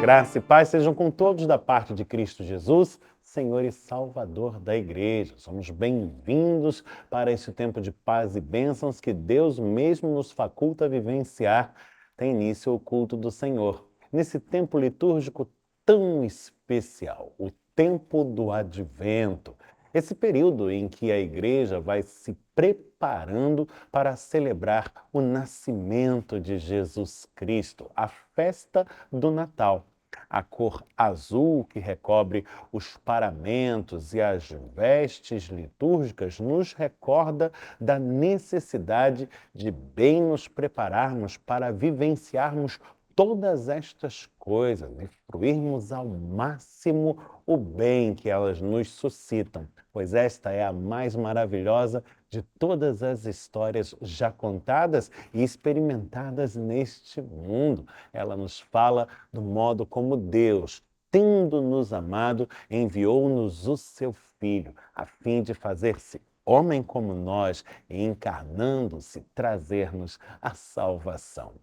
Graça e paz sejam com todos da parte de Cristo Jesus, Senhor e Salvador da Igreja. Somos bem-vindos para este tempo de paz e bênçãos que Deus mesmo nos faculta a vivenciar. Tem início o culto do Senhor. Nesse tempo litúrgico tão especial, o tempo do Advento. Esse período em que a Igreja vai se preparando para celebrar o nascimento de Jesus Cristo, a festa do Natal. A cor azul que recobre os paramentos e as vestes litúrgicas nos recorda da necessidade de bem nos prepararmos para vivenciarmos todas estas coisas e fruirmos ao máximo o bem que elas nos suscitam, pois esta é a mais maravilhosa de todas as histórias já contadas e experimentadas neste mundo. Ela nos fala do modo como Deus, tendo nos amado, enviou-nos o seu Filho, a fim de fazer-se homem como nós e, encarnando-se, trazer-nos a salvação.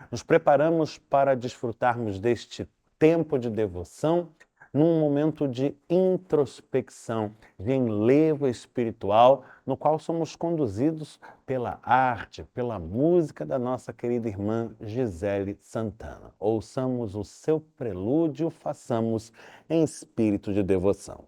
Nos preparamos para desfrutarmos deste tempo de devoção num momento de introspecção, de enlevo espiritual, no qual somos conduzidos pela arte, pela música da nossa querida irmã Gisele Santana. Ouçamos o seu prelúdio, façamos em espírito de devoção.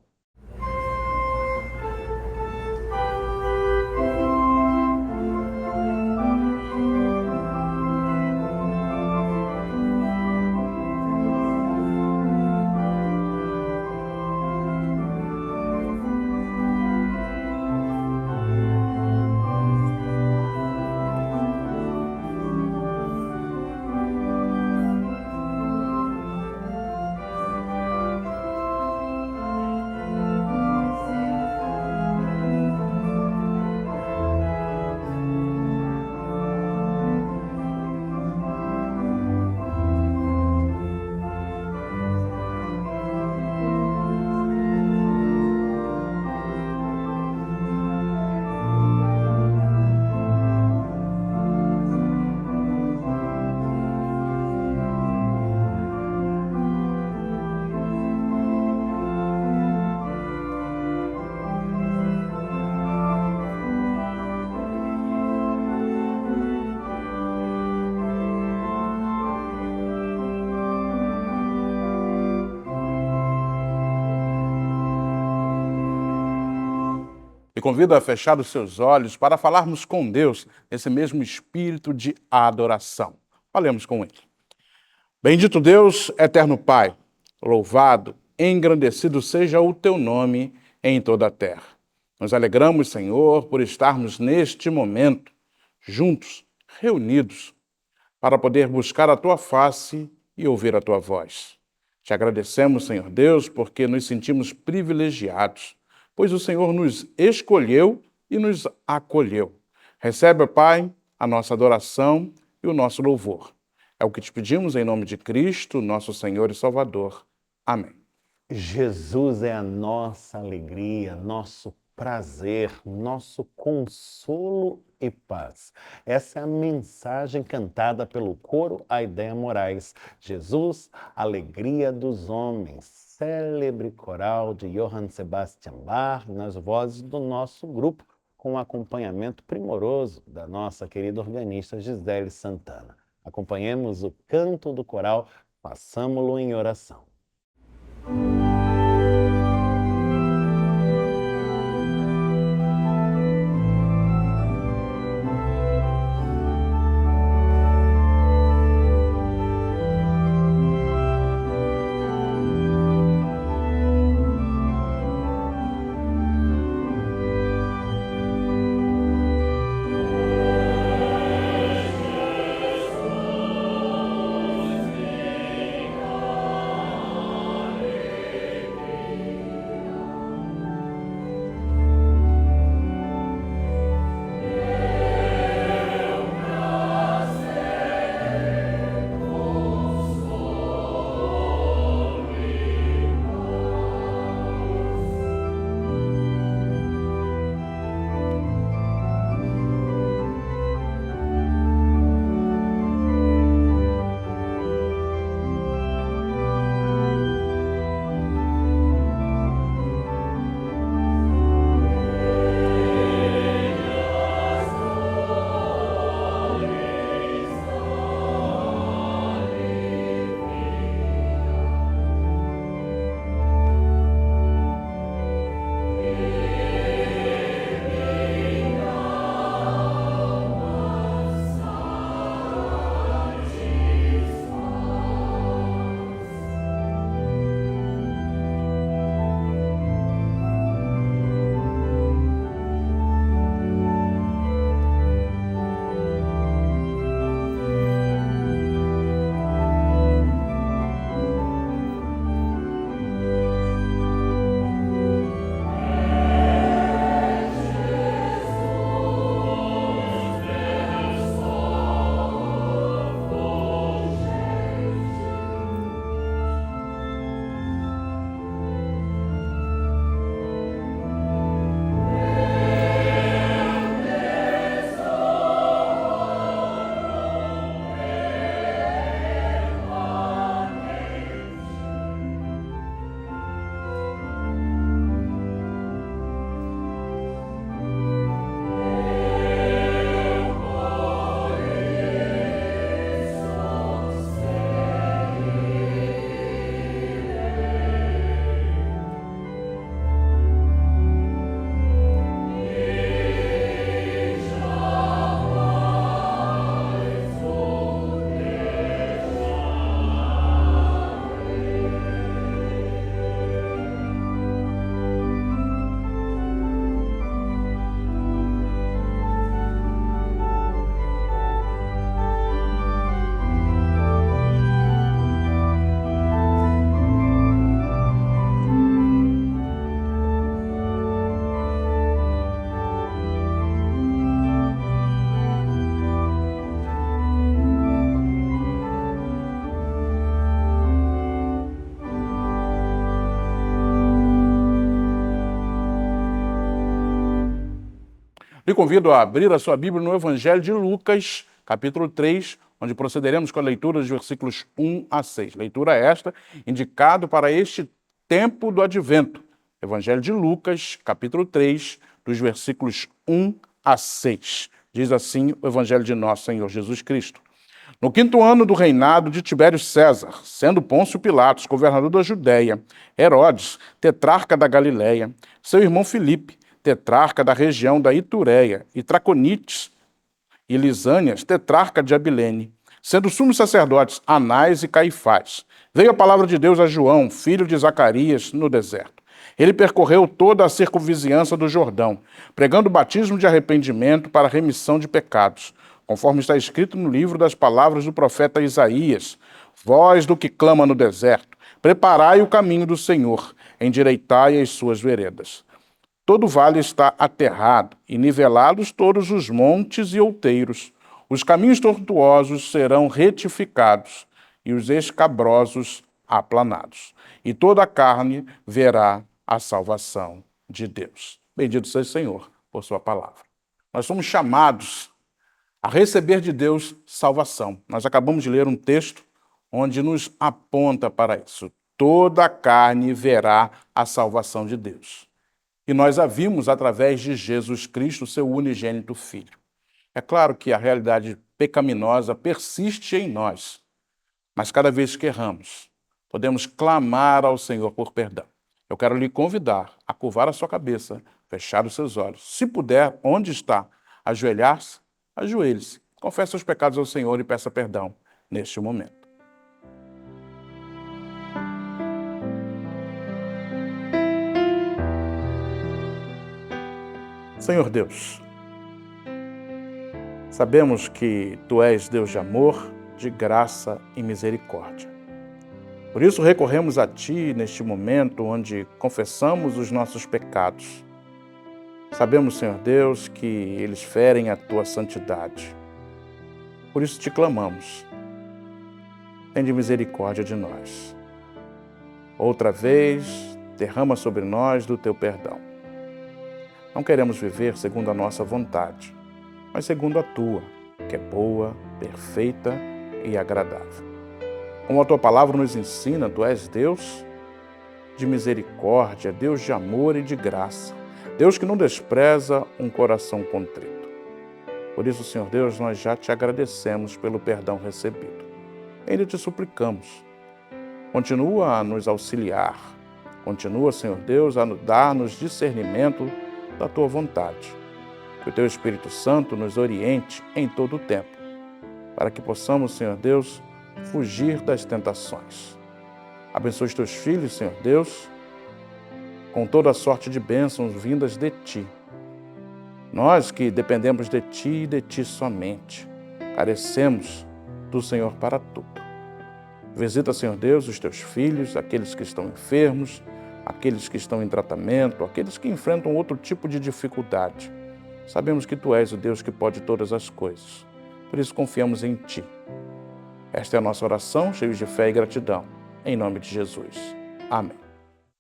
E convido a fechar os seus olhos para falarmos com Deus nesse mesmo espírito de adoração. Falemos com Ele. Bendito Deus, eterno Pai, louvado, engrandecido seja o Teu nome em toda a terra. Nos alegramos, Senhor, por estarmos neste momento, juntos, reunidos, para poder buscar a Tua face e ouvir a Tua voz. Te agradecemos, Senhor Deus, porque nos sentimos privilegiados, pois o Senhor nos escolheu e nos acolheu. Recebe, Pai, a nossa adoração e o nosso louvor. É o que te pedimos em nome de Cristo, nosso Senhor e Salvador. Amém. Jesus é a nossa alegria, nosso prazer, nosso consolo e paz. Essa é a mensagem cantada pelo coro Aideia Moraes. Jesus, alegria dos homens. Célebre coral de Johann Sebastian Bach, nas vozes do nosso grupo, com acompanhamento primoroso da nossa querida organista Gisele Santana. Acompanhemos o canto do coral, façamo-lo em oração. Lhe convido a abrir a sua Bíblia no Evangelho de Lucas, capítulo 3, onde procederemos com a leitura dos versículos 1 a 6. Leitura esta, indicado para este tempo do Advento. Evangelho de Lucas, capítulo 3, dos versículos 1 a 6. Diz assim o Evangelho de nosso Senhor Jesus Cristo. No 5º ano do reinado de Tibério César, sendo Pôncio Pilatos governador da Judéia, Herodes, tetrarca da Galiléia, seu irmão Filipe, tetrarca da região da Itureia, e Traconites e Lisânias, tetrarca de Abilene, sendo sumos sacerdotes Anás e Caifás, veio a palavra de Deus a João, filho de Zacarias, no deserto. Ele percorreu toda a circunvizinhança do Jordão, pregando o batismo de arrependimento para a remissão de pecados, conforme está escrito no livro das palavras do profeta Isaías: voz do que clama no deserto, preparai o caminho do Senhor, endireitai as suas veredas. Todo vale está aterrado, e nivelados todos os montes e outeiros. Os caminhos tortuosos serão retificados, e os escabrosos aplanados. E toda a carne verá a salvação de Deus. Bendito seja o Senhor por sua palavra. Nós somos chamados a receber de Deus salvação. Nós acabamos de ler um texto onde nos aponta para isso. Toda a carne verá a salvação de Deus. E nós a vimos através de Jesus Cristo, seu unigênito Filho. É claro que a realidade pecaminosa persiste em nós, mas cada vez que erramos, podemos clamar ao Senhor por perdão. Eu quero lhe convidar a curvar a sua cabeça, fechar os seus olhos. Se puder, onde está, ajoelhar-se, ajoelhe-se. Confesse seus pecados ao Senhor e peça perdão neste momento. Senhor Deus, sabemos que Tu és Deus de amor, de graça e misericórdia. Por isso recorremos a Ti neste momento onde confessamos os nossos pecados. Sabemos, Senhor Deus, que eles ferem a Tua santidade. Por isso te clamamos. Tende misericórdia de nós. Outra vez, derrama sobre nós do Teu perdão. Não queremos viver segundo a nossa vontade, mas segundo a Tua, que é boa, perfeita e agradável. Como a Tua palavra nos ensina, Tu és Deus de misericórdia, Deus de amor e de graça, Deus que não despreza um coração contrito. Por isso, Senhor Deus, nós já Te agradecemos pelo perdão recebido. Ainda Te suplicamos, continua a nos auxiliar, continua, Senhor Deus, a dar-nos discernimento da Tua vontade. Que o Teu Espírito Santo nos oriente em todo o tempo, para que possamos, Senhor Deus, fugir das tentações. Abençoe os Teus filhos, Senhor Deus, com toda a sorte de bênçãos vindas de Ti. Nós que dependemos de Ti e de Ti somente, carecemos do Senhor para tudo. Visita, Senhor Deus, os Teus filhos, aqueles que estão enfermos, aqueles que estão em tratamento, aqueles que enfrentam outro tipo de dificuldade. Sabemos que Tu és o Deus que pode todas as coisas. Por isso confiamos em Ti. Esta é a nossa oração, cheios de fé e gratidão. Em nome de Jesus. Amém.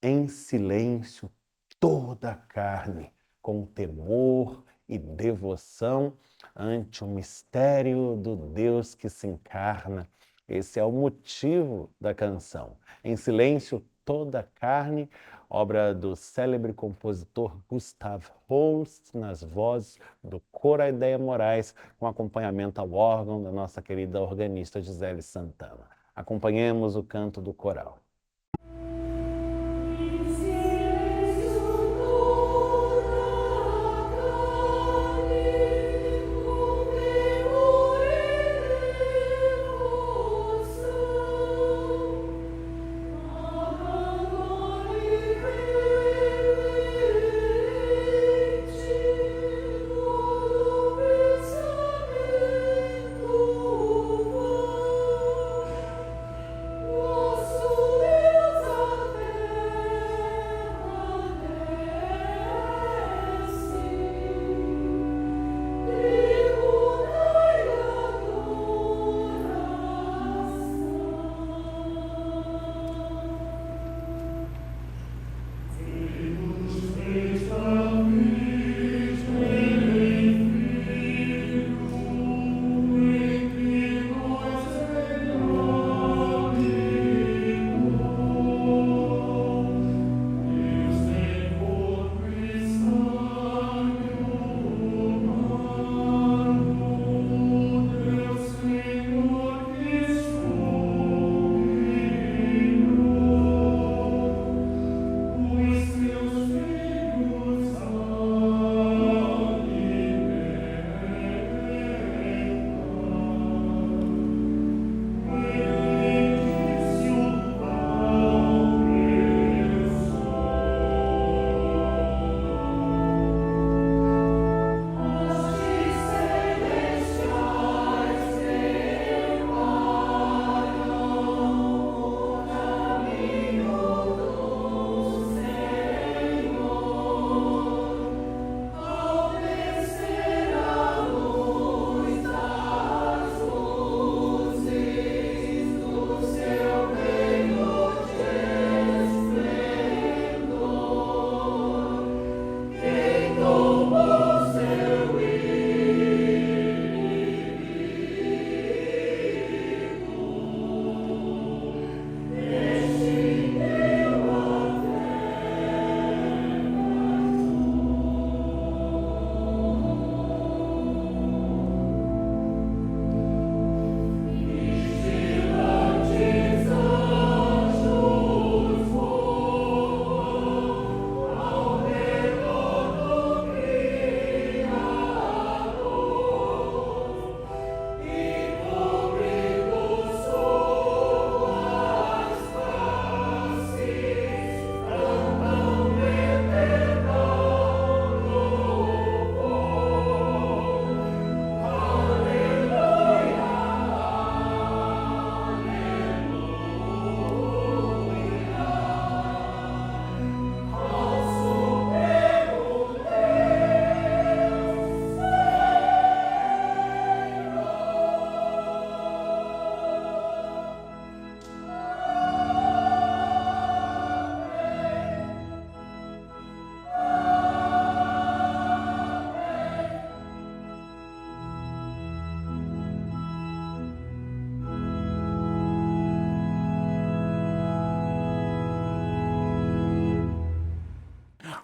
Em silêncio, toda a carne, com temor e devoção ante o mistério do Deus que se encarna. Esse é o motivo da canção. Em silêncio, toda a carne, obra do célebre compositor Gustav Holst, nas vozes do coro Aideia Moraes, com acompanhamento ao órgão da nossa querida organista Gisele Santana. Acompanhemos o canto do coral. Oh,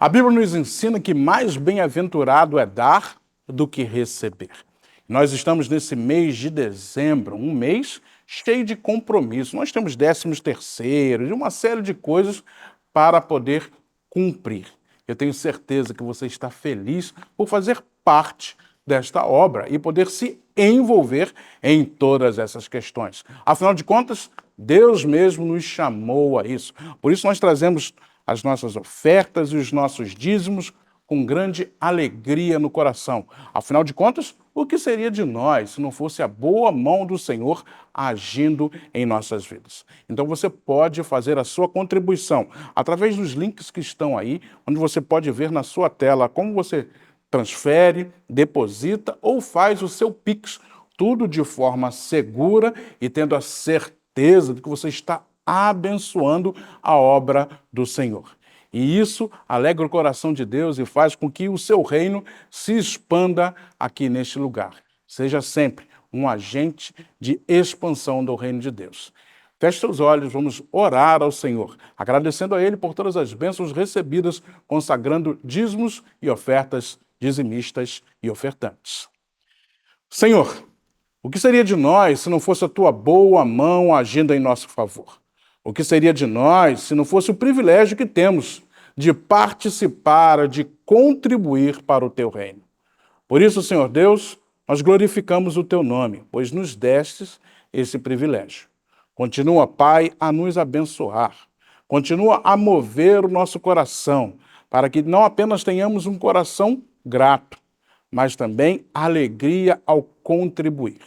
A Bíblia nos ensina que mais bem-aventurado é dar do que receber. Nós estamos nesse mês de dezembro, um mês cheio de compromisso. Nós temos 13º e uma série de coisas para poder cumprir. Eu tenho certeza que você está feliz por fazer parte desta obra e poder se envolver em todas essas questões. Afinal de contas, Deus mesmo nos chamou a isso. Por isso nós trazemos as nossas ofertas e os nossos dízimos com grande alegria no coração. Afinal de contas, o que seria de nós se não fosse a boa mão do Senhor agindo em nossas vidas? Então você pode fazer a sua contribuição através dos links que estão aí, onde você pode ver na sua tela como você transfere, deposita ou faz o seu Pix, tudo de forma segura e tendo a certeza de que você está abençoando a obra do Senhor. E isso alegra o coração de Deus e faz com que o seu reino se expanda aqui neste lugar. Seja sempre um agente de expansão do reino de Deus. Feche seus olhos, vamos orar ao Senhor, agradecendo a Ele por todas as bênçãos recebidas, consagrando dízimos e ofertas dizimistas e ofertantes. Senhor, o que seria de nós se não fosse a Tua boa mão agindo em nosso favor? O que seria de nós se não fosse o privilégio que temos de participar, de contribuir para o Teu reino? Por isso, Senhor Deus, nós glorificamos o Teu nome, pois nos destes esse privilégio. Continua, Pai, a nos abençoar. Continua a mover o nosso coração, para que não apenas tenhamos um coração grato, mas também alegria ao contribuir.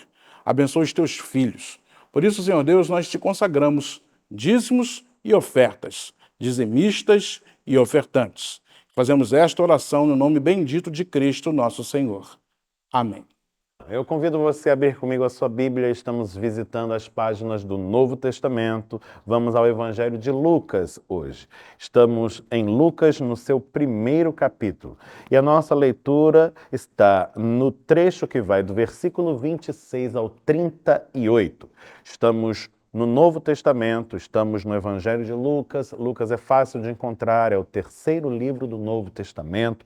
Abençoa os Teus filhos. Por isso, Senhor Deus, nós Te consagramos dízimos e ofertas, dizimistas e ofertantes. Fazemos esta oração no nome bendito de Cristo, nosso Senhor. Amém. Eu convido você a abrir comigo a sua Bíblia. Estamos visitando as páginas do Novo Testamento. Vamos ao Evangelho de Lucas hoje. Estamos em Lucas, no seu primeiro capítulo. E a nossa leitura está no trecho que vai do versículo 26 ao 38. Estamos no Novo Testamento, estamos no Evangelho de Lucas. Lucas é fácil de encontrar, é o terceiro livro do Novo Testamento.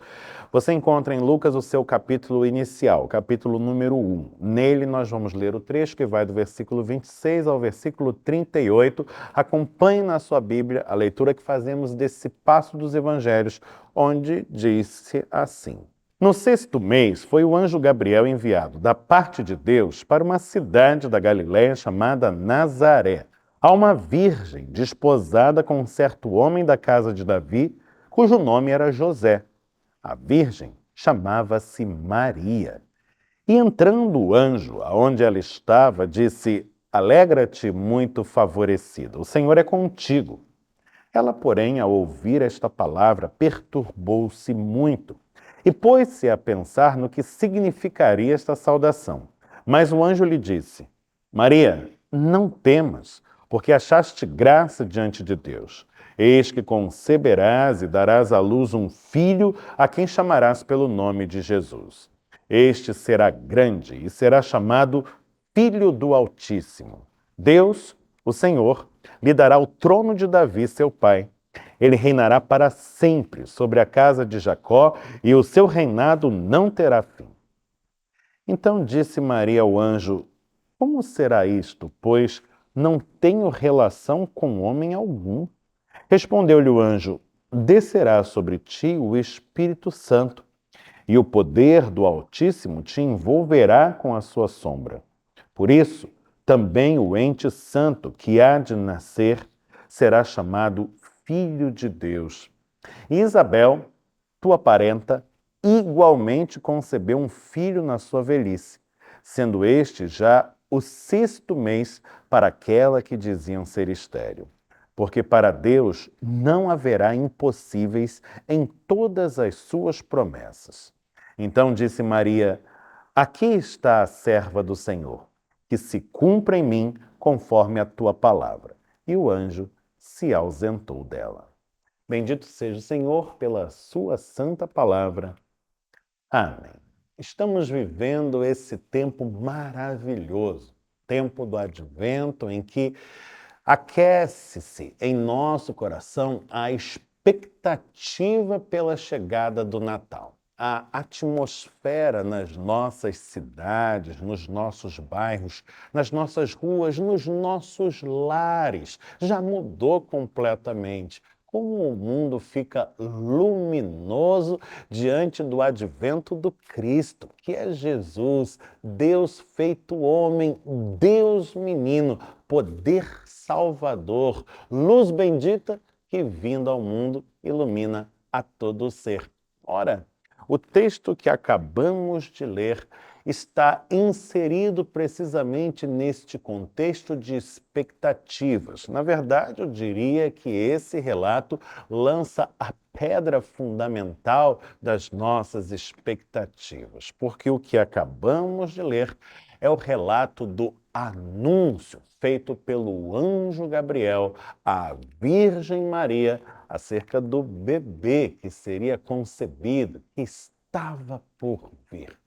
Você encontra em Lucas o seu capítulo inicial, capítulo número 1. Nele nós vamos ler o trecho que vai do versículo 26 ao versículo 38. Acompanhe na sua Bíblia a leitura que fazemos desse passo dos Evangelhos, onde diz-se assim: No 6º mês, foi o anjo Gabriel enviado da parte de Deus para uma cidade da Galiléia chamada Nazaré, a uma virgem desposada com um certo homem da casa de Davi, cujo nome era José. A virgem chamava-se Maria. E entrando o anjo aonde ela estava, disse: Alegra-te, muito favorecida, o Senhor é contigo. Ela, porém, ao ouvir esta palavra, perturbou-se muito e pôs-se a pensar no que significaria esta saudação. Mas o anjo lhe disse: Maria, não temas, porque achaste graça diante de Deus. Eis que conceberás e darás à luz um filho, a quem chamarás pelo nome de Jesus. Este será grande e será chamado Filho do Altíssimo. Deus, o Senhor, lhe dará o trono de Davi, seu pai. Ele reinará para sempre sobre a casa de Jacó, e o seu reinado não terá fim. Então disse Maria ao anjo: Como será isto, pois não tenho relação com homem algum? Respondeu-lhe o anjo: Descerá sobre ti o Espírito Santo, e o poder do Altíssimo te envolverá com a sua sombra. Por isso, também o ente santo que há de nascer será chamado Filho de Deus. E Isabel, tua parenta, igualmente concebeu um filho na sua velhice, sendo este já o 6º mês para aquela que diziam ser estéril. Porque para Deus não haverá impossíveis em todas as suas promessas. Então disse Maria: Aqui está a serva do Senhor, que se cumpra em mim conforme a tua palavra. E o anjo se ausentou dela. Bendito seja o Senhor pela sua santa palavra. Amém. Estamos vivendo esse tempo maravilhoso, tempo do Advento, em que aquece-se em nosso coração a esperança expectativa pela chegada do Natal. A atmosfera nas nossas cidades, nos nossos bairros, nas nossas ruas, nos nossos lares já mudou completamente. Como o mundo fica luminoso diante do advento do Cristo, que é Jesus, Deus feito homem, Deus menino, poder salvador, luz bendita que, vindo ao mundo, ilumina a todo ser. Ora, o texto que acabamos de ler está inserido precisamente neste contexto de expectativas. Na verdade, eu diria que esse relato lança a pedra fundamental das nossas expectativas, porque o que acabamos de ler é o relato do anúncio feito pelo anjo Gabriel à Virgem Maria acerca do bebê que seria concebido, que estava por vir.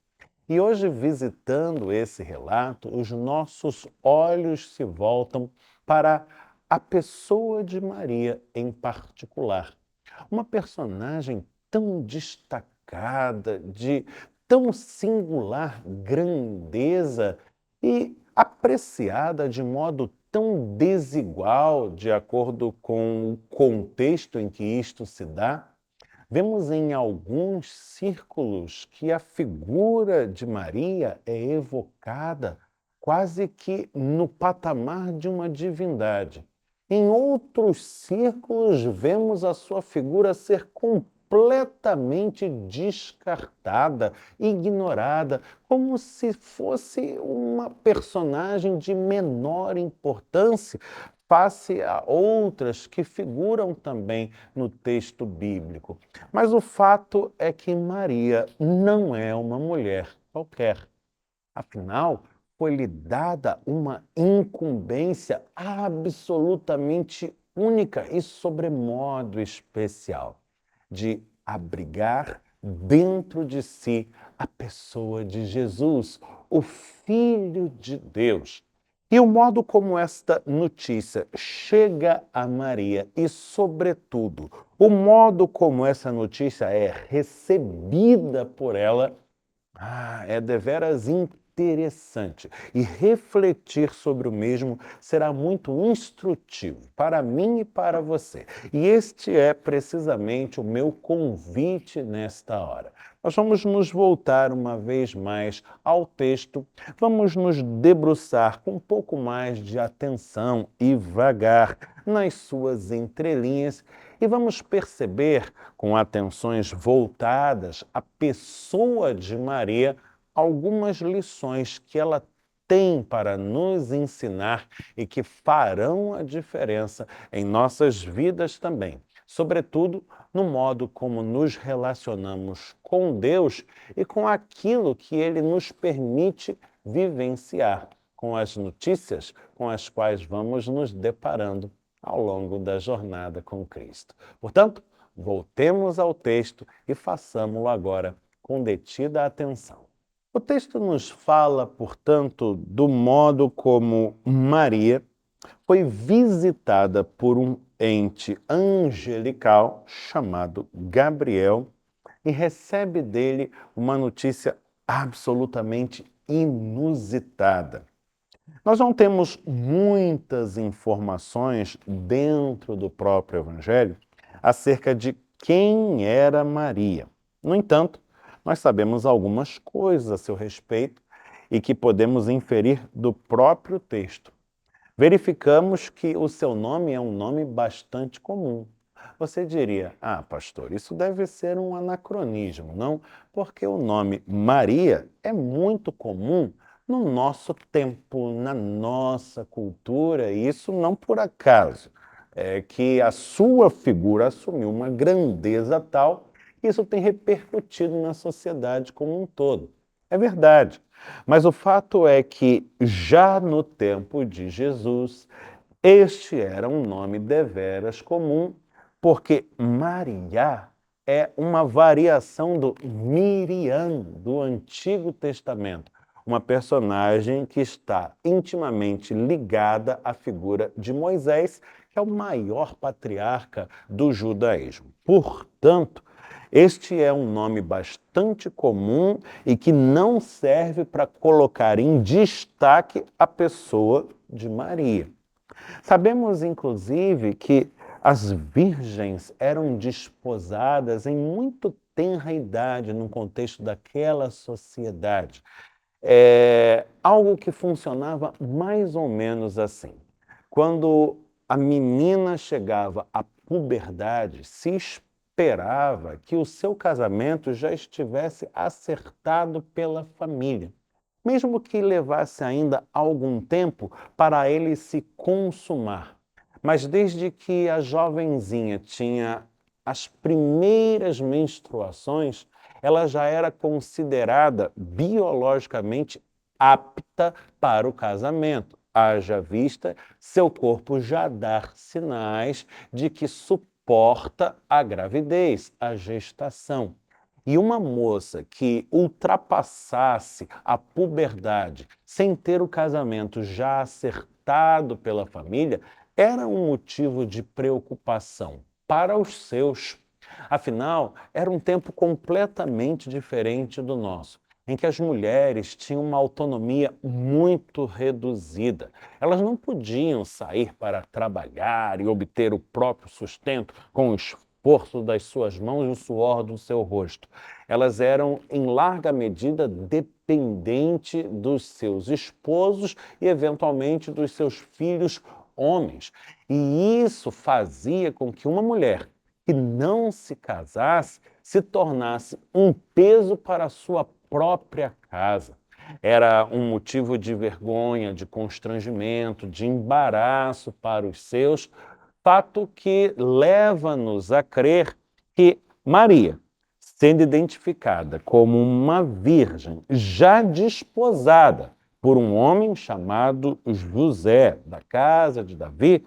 E hoje, visitando esse relato, os nossos olhos se voltam para a pessoa de Maria em particular. Uma personagem tão destacada, de tão singular grandeza e apreciada de modo tão desigual de acordo com o contexto em que isto se dá. Vemos em alguns círculos que a figura de Maria é evocada quase que no patamar de uma divindade. Em outros círculos, vemos a sua figura ser completamente descartada, ignorada, como se fosse uma personagem de menor importância face a outras que figuram também no texto bíblico. Mas o fato é que Maria não é uma mulher qualquer. Afinal, foi-lhe dada uma incumbência absolutamente única e sobremodo especial de abrigar dentro de si a pessoa de Jesus, o Filho de Deus. E o modo como esta notícia chega a Maria e, sobretudo, o modo como essa notícia é recebida por ela, é deveras interessante. E refletir sobre o mesmo será muito instrutivo para mim e para você. E este é precisamente o meu convite nesta hora. Nós vamos nos voltar uma vez mais ao texto, vamos nos debruçar com um pouco mais de atenção e vagar nas suas entrelinhas e vamos perceber, com atenções voltadas à pessoa de Maria, algumas lições que ela tem para nos ensinar e que farão a diferença em nossas vidas também. Sobretudo no modo como nos relacionamos com Deus e com aquilo que Ele nos permite vivenciar, com as notícias com as quais vamos nos deparando ao longo da jornada com Cristo. Portanto, voltemos ao texto e façamo-lo agora com detida atenção. O texto nos fala, portanto, do modo como Maria foi visitada por um ente angelical chamado Gabriel e recebe dele uma notícia absolutamente inusitada. Nós não temos muitas informações dentro do próprio Evangelho acerca de quem era Maria. No entanto, nós sabemos algumas coisas a seu respeito e que podemos inferir do próprio texto. Verificamos que o seu nome é um nome bastante comum. Você diria, pastor, isso deve ser um anacronismo, não? Porque o nome Maria é muito comum no nosso tempo, na nossa cultura, e isso não por acaso. É que a sua figura assumiu uma grandeza tal que isso tem repercutido na sociedade como um todo. É verdade. Mas o fato é que, já no tempo de Jesus, este era um nome deveras comum, porque Maria é uma variação do Miriam, do Antigo Testamento, uma personagem que está intimamente ligada à figura de Moisés, que é o maior patriarca do judaísmo. Portanto, este é um nome bastante comum e que não serve para colocar em destaque a pessoa de Maria. Sabemos, inclusive, que as virgens eram desposadas em muito tenra idade no contexto daquela sociedade. É algo que funcionava mais ou menos assim. Quando a menina chegava à puberdade, se esperava que o seu casamento já estivesse acertado pela família, mesmo que levasse ainda algum tempo para ele se consumar. Mas desde que a jovenzinha tinha as primeiras menstruações, ela já era considerada biologicamente apta para o casamento. Haja vista seu corpo já dar sinais de que suporta a gravidez, a gestação. E uma moça que ultrapassasse a puberdade sem ter o casamento já acertado pela família era um motivo de preocupação para os seus. Afinal, era um tempo completamente diferente do nosso, em que as mulheres tinham uma autonomia muito reduzida. Elas não podiam sair para trabalhar e obter o próprio sustento com o esforço das suas mãos e o suor do seu rosto. Elas eram, em larga medida, dependentes dos seus esposos e, eventualmente, dos seus filhos homens. E isso fazia com que uma mulher que não se casasse se tornasse um peso para a sua própria casa. Era um motivo de vergonha, de constrangimento, de embaraço para os seus, fato que leva-nos a crer que Maria, sendo identificada como uma virgem já desposada por um homem chamado José, da casa de Davi,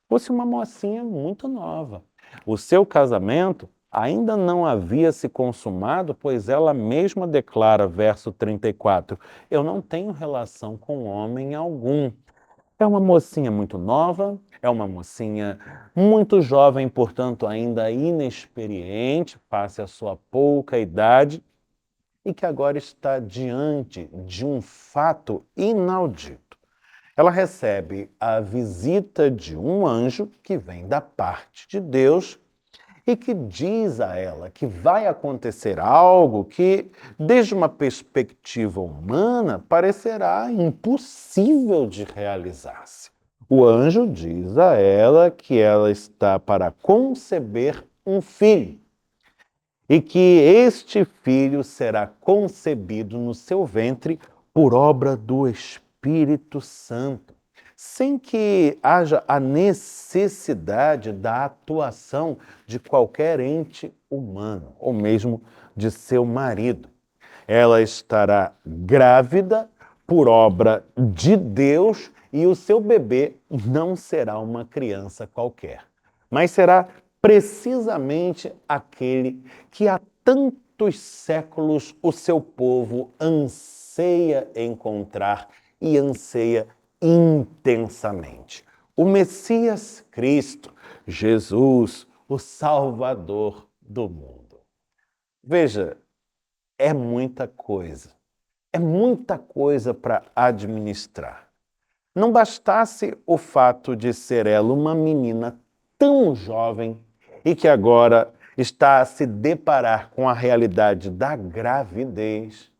fosse uma mocinha muito nova. O seu casamento ainda não havia se consumado, pois ela mesma declara, verso 34, eu não tenho relação com homem algum. É uma mocinha muito nova, é uma mocinha muito jovem, portanto ainda inexperiente, face a sua pouca idade, e que agora está diante de um fato inaudito. Ela recebe a visita de um anjo que vem da parte de Deus e que diz a ela que vai acontecer algo que, desde uma perspectiva humana, parecerá impossível de realizar-se. O anjo diz a ela que ela está para conceber um filho e que este filho será concebido no seu ventre por obra do Espírito Santo, sem que haja a necessidade da atuação de qualquer ente humano, ou mesmo de seu marido. Ela estará grávida por obra de Deus e o seu bebê não será uma criança qualquer, mas será precisamente aquele que há tantos séculos o seu povo anseia encontrar e anseia intensamente. O Messias Cristo, Jesus, o Salvador do mundo. Veja, é muita coisa para administrar. Não bastasse o fato de ser ela uma menina tão jovem e que agora está a se deparar com a realidade da gravidez.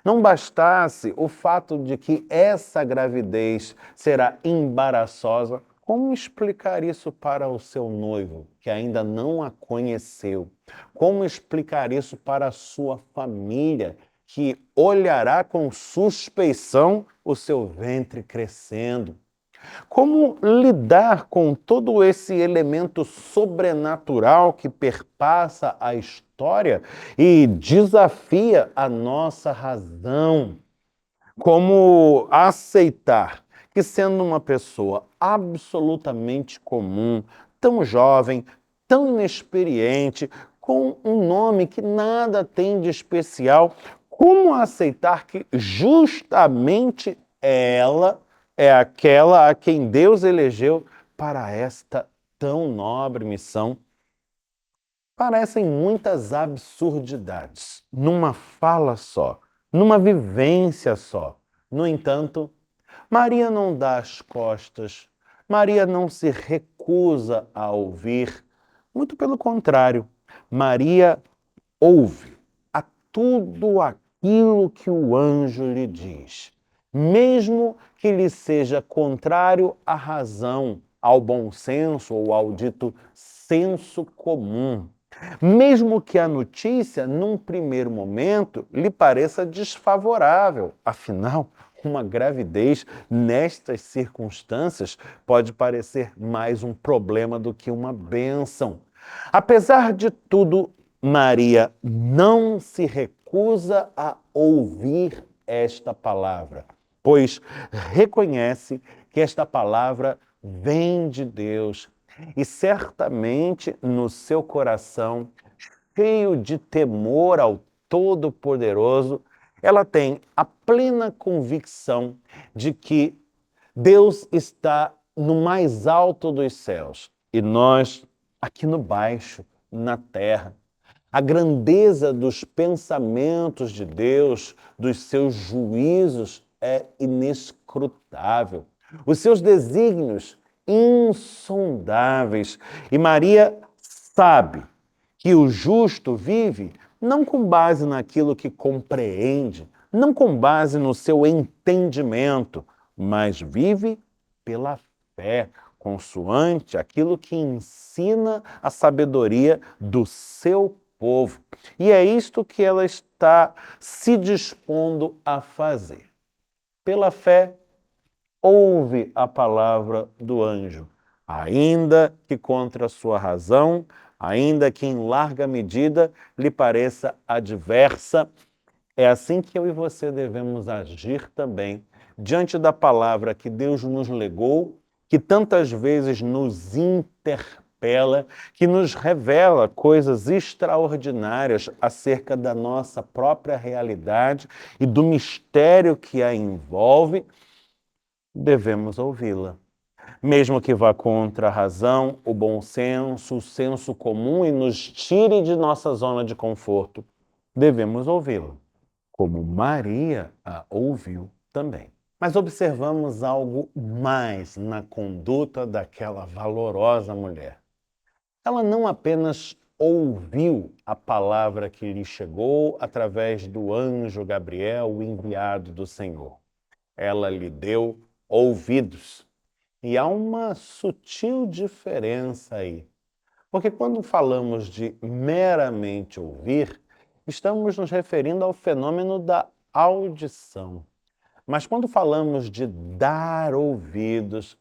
Não bastasse o fato de que essa gravidez será embaraçosa, como explicar isso para o seu noivo, que ainda não a conheceu? Como explicar isso para a sua família, que olhará com suspeição o seu ventre crescendo? Como lidar com todo esse elemento sobrenatural que perpassa a história e desafia a nossa razão? Como aceitar que, sendo uma pessoa absolutamente comum, tão jovem, tão inexperiente, com um nome que nada tem de especial, como aceitar que justamente ela é aquela a quem Deus elegeu para esta tão nobre missão? Parecem muitas absurdidades, numa fala só, numa vivência só. No entanto, Maria não dá as costas, Maria não se recusa a ouvir. Muito pelo contrário, Maria ouve a tudo aquilo que o anjo lhe diz, mesmo que lhe seja contrário à razão, ao bom senso ou ao dito senso comum. Mesmo que a notícia, num primeiro momento, lhe pareça desfavorável. Afinal, uma gravidez nestas circunstâncias pode parecer mais um problema do que uma bênção. Apesar de tudo, Maria não se recusa a ouvir esta palavra, pois reconhece que esta palavra vem de Deus e certamente no seu coração, cheio de temor ao Todo-Poderoso, ela tem a plena convicção de que Deus está no mais alto dos céus e nós aqui no baixo, na terra. A grandeza dos pensamentos de Deus, dos seus juízos, é inescrutável. Os seus desígnios insondáveis. E Maria sabe que o justo vive não com base naquilo que compreende, não com base no seu entendimento, mas vive pela fé, consoante aquilo que ensina a sabedoria do seu povo. E é isto que ela está se dispondo a fazer. Pela fé, ouve a palavra do anjo, ainda que contra a sua razão, ainda que em larga medida lhe pareça adversa. É assim que eu e você devemos agir também diante da palavra que Deus nos legou, que tantas vezes nos interpela, que nos revela coisas extraordinárias acerca da nossa própria realidade e do mistério que a envolve. Devemos ouvi-la. Mesmo que vá contra a razão, o bom senso, o senso comum e nos tire de nossa zona de conforto, devemos ouvi-la, como Maria a ouviu também. Mas observamos algo mais na conduta daquela valorosa mulher. Ela não apenas ouviu a palavra que lhe chegou através do anjo Gabriel, o enviado do Senhor. Ela lhe deu ouvidos. E há uma sutil diferença aí. Porque quando falamos de meramente ouvir, estamos nos referindo ao fenômeno da audição. Mas quando falamos de dar ouvidos,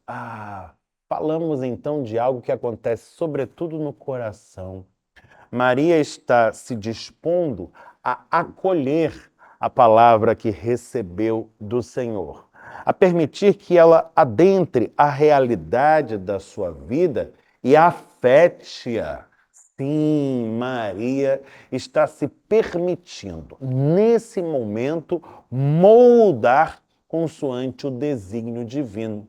falamos então de algo que acontece sobretudo no coração. Maria está se dispondo a acolher a palavra que recebeu do Senhor, a permitir que ela adentre a realidade da sua vida e afete-a. Sim, Maria está se permitindo, nesse momento, moldar consoante o desígnio divino.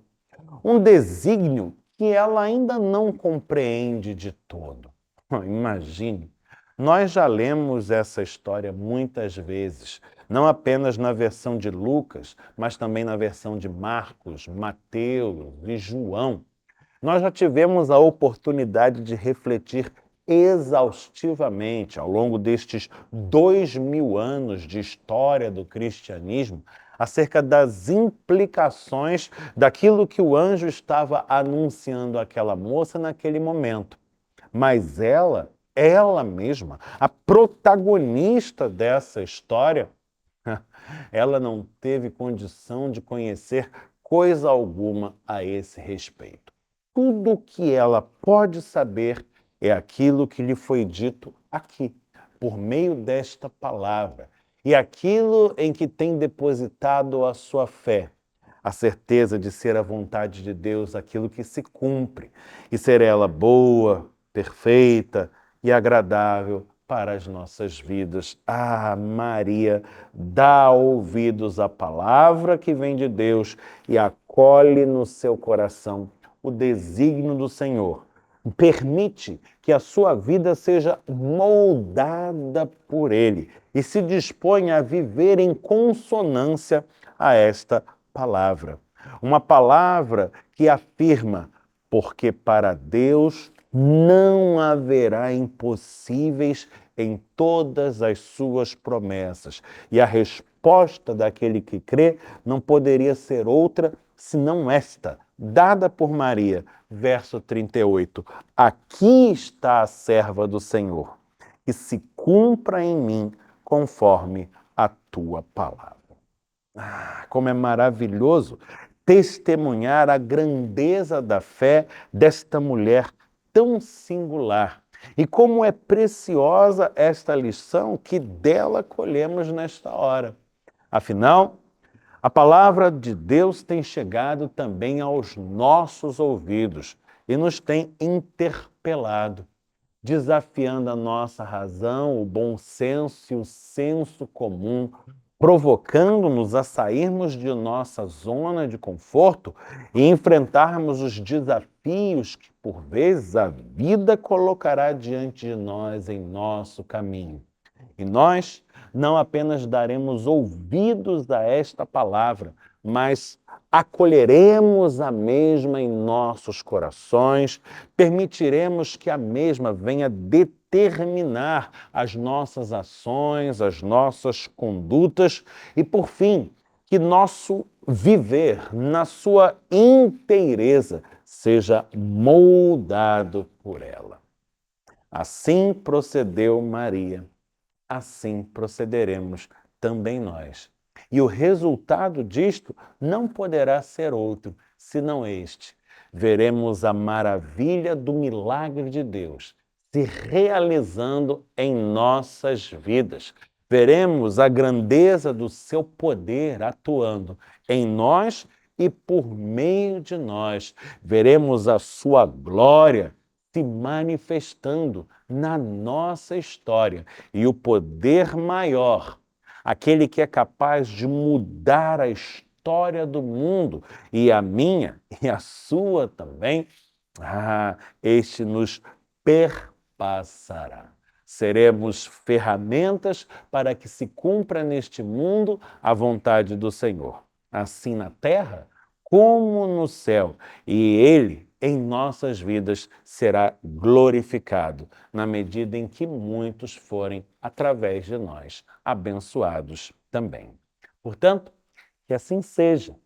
Um desígnio que ela ainda não compreende de todo. Imagine, nós já lemos essa história muitas vezes, não apenas na versão de Lucas, mas também na versão de Marcos, Mateus e João. Nós já tivemos a oportunidade de refletir exaustivamente ao longo destes 2000 anos de história do cristianismo acerca das implicações daquilo que o anjo estava anunciando àquela moça naquele momento. Mas ela mesma, a protagonista dessa história, ela não teve condição de conhecer coisa alguma a esse respeito. Tudo o que ela pode saber é aquilo que lhe foi dito aqui, por meio desta palavra, e aquilo em que tem depositado a sua fé, a certeza de ser a vontade de Deus aquilo que se cumpre, e ser ela boa, perfeita e agradável para as nossas vidas. Maria, dá ouvidos à palavra que vem de Deus e acolhe no seu coração o desígnio do Senhor. Permite que a sua vida seja moldada por Ele e se dispõe a viver em consonância a esta palavra. Uma palavra que afirma: porque para Deus não haverá impossíveis em todas as suas promessas. E a resposta daquele que crê não poderia ser outra senão esta, dada por Maria, verso 38. Aqui está a serva do Senhor, que se cumpra em mim conforme a tua palavra. Como é maravilhoso testemunhar a grandeza da fé desta mulher tão singular. E como é preciosa esta lição que dela colhemos nesta hora. Afinal, a palavra de Deus tem chegado também aos nossos ouvidos e nos tem interpelado, desafiando a nossa razão, o bom senso e o senso comum, provocando-nos a sairmos de nossa zona de conforto e enfrentarmos os desafios que, por vezes, a vida colocará diante de nós em nosso caminho. E nós não apenas daremos ouvidos a esta palavra, mas acolheremos a mesma em nossos corações, permitiremos que a mesma venha determinar as nossas ações, as nossas condutas e, por fim, que nosso viver na sua inteireza seja moldado por ela. Assim procedeu Maria, assim procederemos também nós. E o resultado disto não poderá ser outro, senão este. Veremos a maravilha do milagre de Deus se realizando em nossas vidas. Veremos a grandeza do seu poder atuando em nós e por meio de nós. Veremos a sua glória se manifestando na nossa história. E o poder maior, aquele que é capaz de mudar a história do mundo, e a minha e a sua também, este nos perpassará. Seremos ferramentas para que se cumpra neste mundo a vontade do Senhor, assim na terra como no céu. E Ele, em nossas vidas, será glorificado, na medida em que muitos forem, através de nós, abençoados também. Portanto, que assim seja,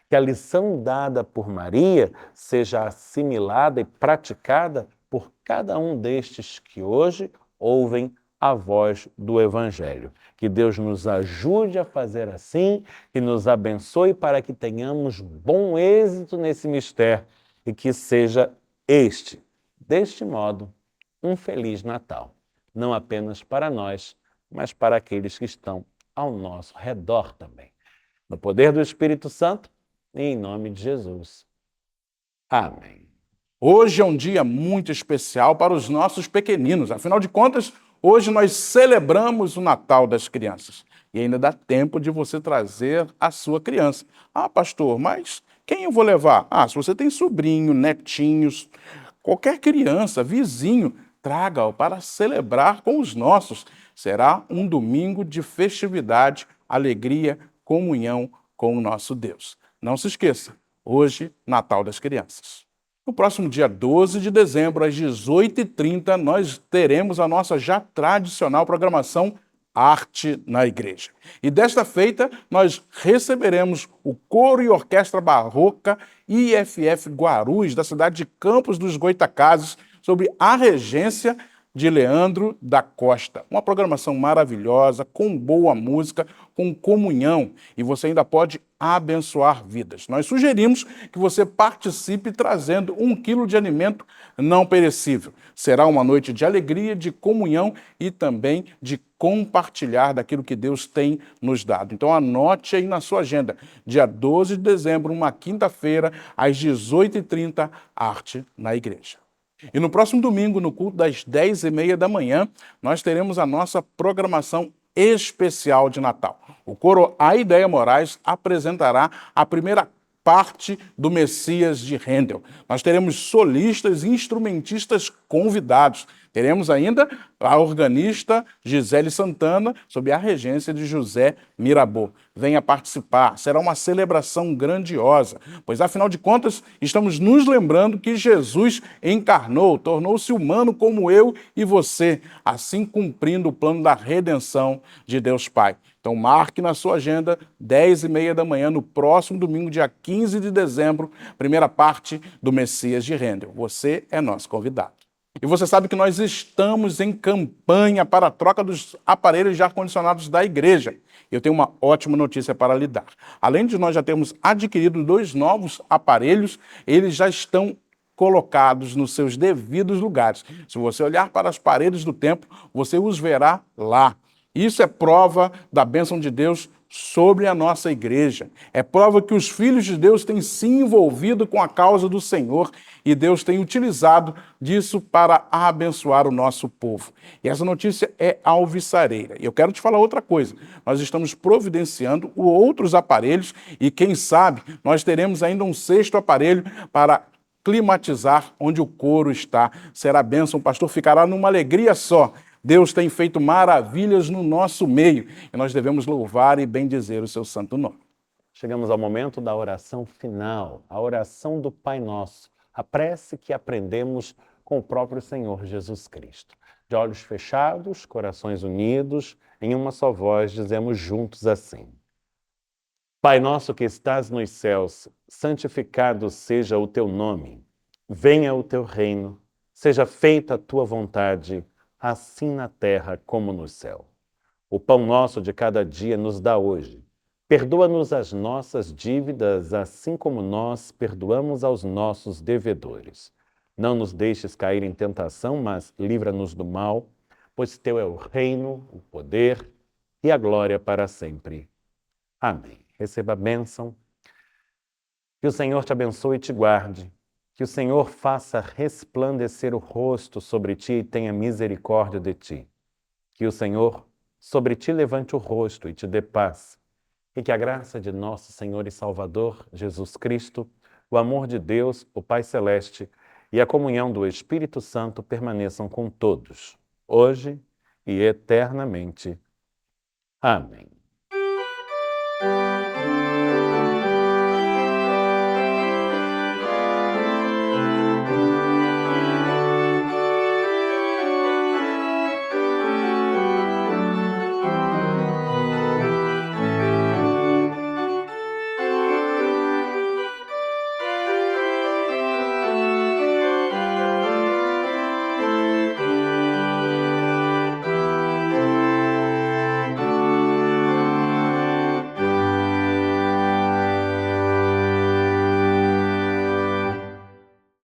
que a lição dada por Maria seja assimilada e praticada por cada um destes que hoje ouvem a voz do Evangelho. Que Deus nos ajude a fazer assim, que nos abençoe para que tenhamos bom êxito nesse mistério e que seja deste modo, um Feliz Natal. Não apenas para nós, mas para aqueles que estão ao nosso redor também. No poder do Espírito Santo e em nome de Jesus. Amém. Hoje é um dia muito especial para os nossos pequeninos. Afinal de contas, hoje nós celebramos o Natal das crianças. E ainda dá tempo de você trazer a sua criança. Ah, pastor, mas quem eu vou levar? Ah, se você tem sobrinho, netinhos, qualquer criança, vizinho, traga-o para celebrar com os nossos. Será um domingo de festividade, alegria, comunhão com o nosso Deus. Não se esqueça, hoje, Natal das Crianças. No próximo dia 12 de dezembro, às 18h30, nós teremos a nossa já tradicional programação Arte na Igreja. E desta feita, nós receberemos o Coro e Orquestra Barroca IFF Guarulhos, da cidade de Campos dos Goytacazes, sob a regência de Leandro da Costa. Uma programação maravilhosa, com boa música, com comunhão, e você ainda pode abençoar vidas. Nós sugerimos que você participe trazendo 1 quilo de alimento não perecível. Será uma noite de alegria, de comunhão e também de compartilhar daquilo que Deus tem nos dado. Então anote aí na sua agenda, dia 12 de dezembro, uma quinta-feira, às 18h30, Arte na Igreja. E no próximo domingo, no culto das 10h30 da manhã, nós teremos a nossa programação especial de Natal. O coro A Ideia Moraes apresentará a primeira parte do Messias de Handel. Nós teremos solistas e instrumentistas convidados. Teremos ainda a organista Gisele Santana, sob a regência de José Mirabô. Venha participar, será uma celebração grandiosa, pois afinal de contas estamos nos lembrando que Jesus encarnou, tornou-se humano como eu e você, assim cumprindo o plano da redenção de Deus Pai. Então marque na sua agenda, 10h30 da manhã, no próximo domingo, dia 15 de dezembro, primeira parte do Messias de Handel. Você é nosso convidado. E você sabe que nós estamos em campanha para a troca dos aparelhos de ar-condicionados da igreja. Eu tenho uma ótima notícia para lhe dar. Além de nós já termos adquirido 2 novos aparelhos, eles já estão colocados nos seus devidos lugares. Se você olhar para as paredes do templo, você os verá lá. Isso é prova da bênção de Deus sobre a nossa igreja. É prova que os filhos de Deus têm se envolvido com a causa do Senhor e Deus tem utilizado disso para abençoar o nosso povo. E essa notícia é alvissareira. E eu quero te falar outra coisa. Nós estamos providenciando outros aparelhos e, quem sabe, nós teremos ainda um 6º aparelho para climatizar onde o coro está. Será bênção, o pastor ficará numa alegria só. Deus tem feito maravilhas no nosso meio e nós devemos louvar e bendizer o seu santo nome. Chegamos ao momento da oração final, a oração do Pai Nosso, a prece que aprendemos com o próprio Senhor Jesus Cristo. De olhos fechados, corações unidos, em uma só voz, dizemos juntos assim: Pai nosso que estás nos céus, santificado seja o teu nome. Venha o teu reino, seja feita a tua vontade, assim na terra como no céu. O pão nosso de cada dia nos dá hoje. Perdoa-nos as nossas dívidas, assim como nós perdoamos aos nossos devedores. Não nos deixes cair em tentação, mas livra-nos do mal, pois teu é o reino, o poder e a glória para sempre. Amém. Receba a bênção. Que o Senhor te abençoe e te guarde. Que o Senhor faça resplandecer o rosto sobre ti e tenha misericórdia de ti. Que o Senhor sobre ti levante o rosto e te dê paz. E que a graça de nosso Senhor e Salvador, Jesus Cristo, o amor de Deus, o Pai Celeste, e a comunhão do Espírito Santo permaneçam com todos, hoje e eternamente. Amém.